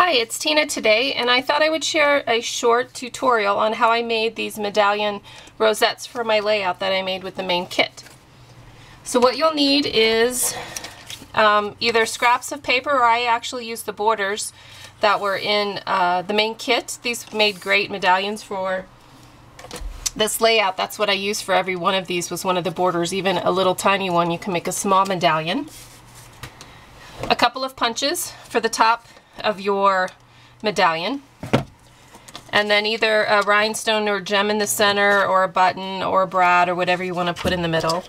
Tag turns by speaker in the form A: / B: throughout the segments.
A: Hi, it's Tina today, and I thought I would share a short tutorial on how I made these medallion rosettes for my layout that I made with the main kit. So what you'll need is either scraps of paper, or I actually used the borders that were in the main kit. These made great medallions for this layout. That's what I used for every one of these, was one of the borders, even a little tiny one. You can make a small medallion. A couple of punches for the top of your medallion, and then either a rhinestone or gem in the center, or a button or a brad or whatever you want to put in the middle,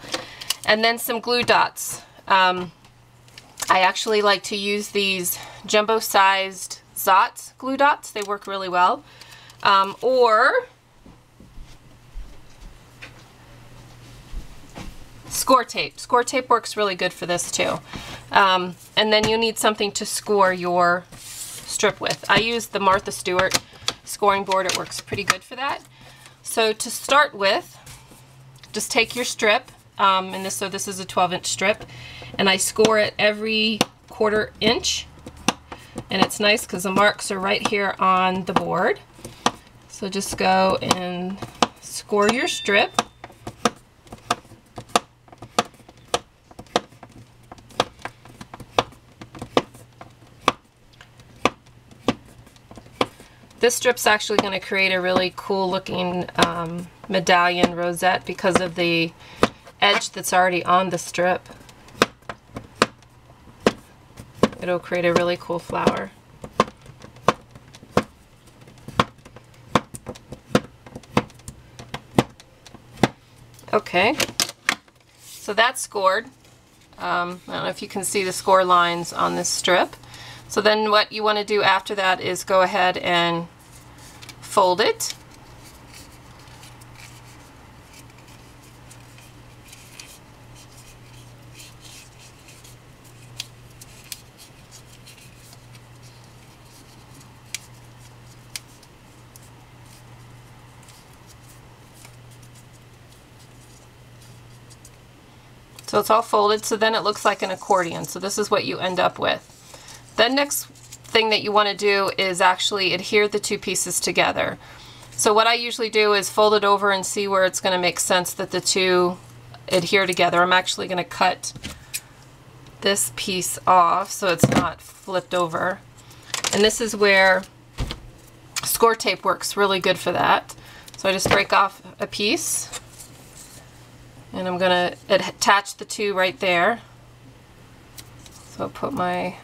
A: and then some glue dots. I actually like to use these jumbo sized Zot glue dots. They work really well, or score tape. Score tape works really good for this too. And then you need something to score your strip with. I use the Martha Stewart scoring board. It works pretty good for that. So to start with, just take your strip, so this is a 12-inch strip, and I score it every 1/4 inch. And it's nice because the marks are right here on the board. So just go and score your strip. This strip's actually going to create a really cool looking medallion rosette because of the edge that's already on the strip. It'll create a really cool flower. Okay, so that's scored. I don't know if you can see the score lines on this strip. So then what you want to do after that is go ahead and fold it. So it's all folded, so then it looks like an accordion. So this is what you end up with. The next thing that you want to do is actually adhere the two pieces together. So what I usually do is fold it over and see where it's going to make sense that the two adhere together. I'm actually going to cut this piece off so it's not flipped over. And this is where score tape works really good for that. So I just break off a piece, and I'm going to attach the two right there. So I'll put my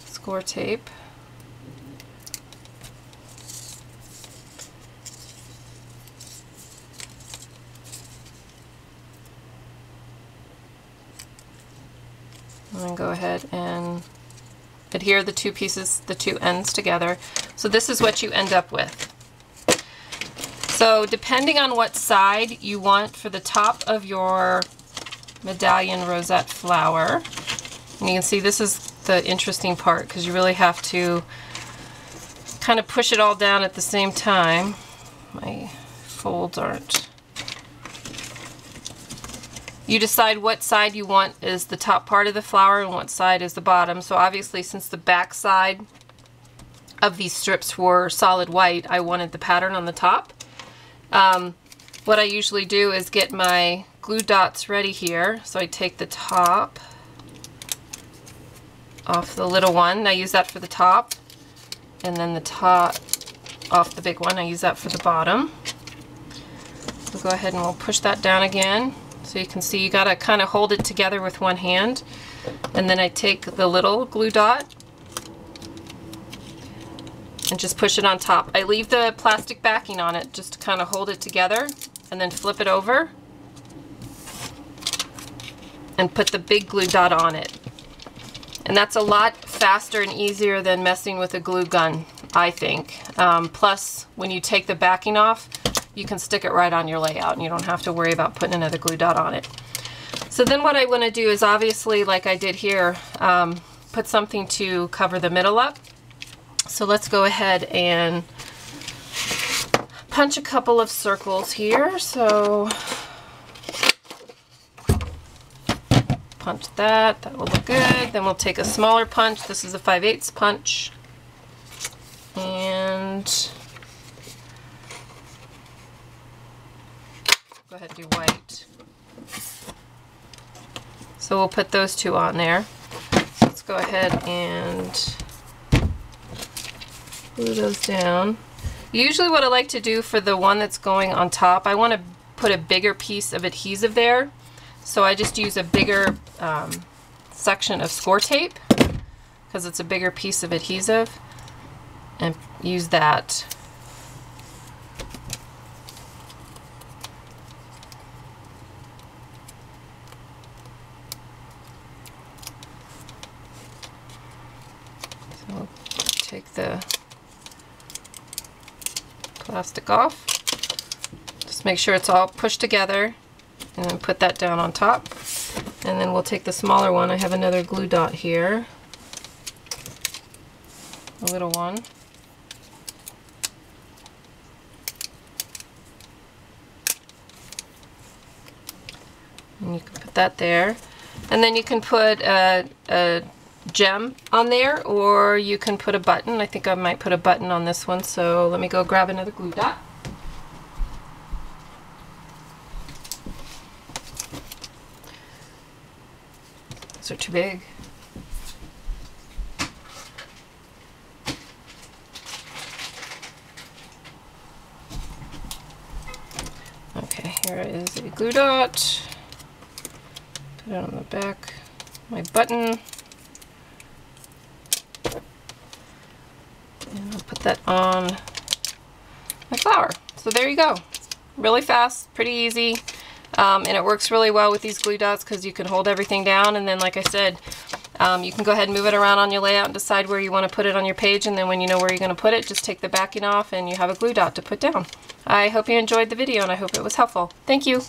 A: score tape. And then go ahead and adhere the two pieces, the two ends together. So this is what you end up with. So depending on what side you want for the top of your medallion rosette flower, and you can see this is the interesting part because you really have to kind of push it all down at the same time. My folds aren't. You decide what side you want is the top part of the flower and what side is the bottom. So obviously, since the back side of these strips were solid white, I wanted the pattern on the top. What I usually do is get my glue dots ready here. So I take the top off the little one. I use that for the top, and then the top off the big one. I use that for the bottom. We'll go ahead and we'll push that down again. So you can see you gotta kind of hold it together with one hand, and then I take the little glue dot and just push it on top. I leave the plastic backing on it just to kind of hold it together, and then flip it over and put the big glue dot on it. And that's a lot faster and easier than messing with a glue gun, I think. Plus, when you take the backing off, you can stick it right on your layout and you don't have to worry about putting another glue dot on it. So then what I want to do is, obviously, like I did here, put something to cover the middle up. So let's go ahead and punch a couple of circles here. So punch that. That will look good. Then we'll take a smaller punch. This is a 5/8 punch. And go ahead and do white. So we'll put those two on there. So let's go ahead and glue those down. Usually what I like to do for the one that's going on top, I want to put a bigger piece of adhesive there. So I just use a bigger section of score tape because it's a bigger piece of adhesive, and use that. So we'll take the plastic off. Just make sure it's all pushed together and then put that down on top. And then we'll take the smaller one. I have another glue dot here. A little one. And you can put that there. And then you can put a gem on there, or you can put a button. I think I might put a button on this one, so let me go grab another glue dot. Those are too big. Okay, here is a glue dot. Put it on the back, my button. And I'll put that on my flower. So there you go. Really fast, pretty easy, and it works really well with these glue dots because you can hold everything down, and then like I said, you can go ahead and move it around on your layout and decide where you want to put it on your page, and then when you know where you're going to put it, just take the backing off and you have a glue dot to put down. I hope you enjoyed the video and I hope it was helpful. Thank you.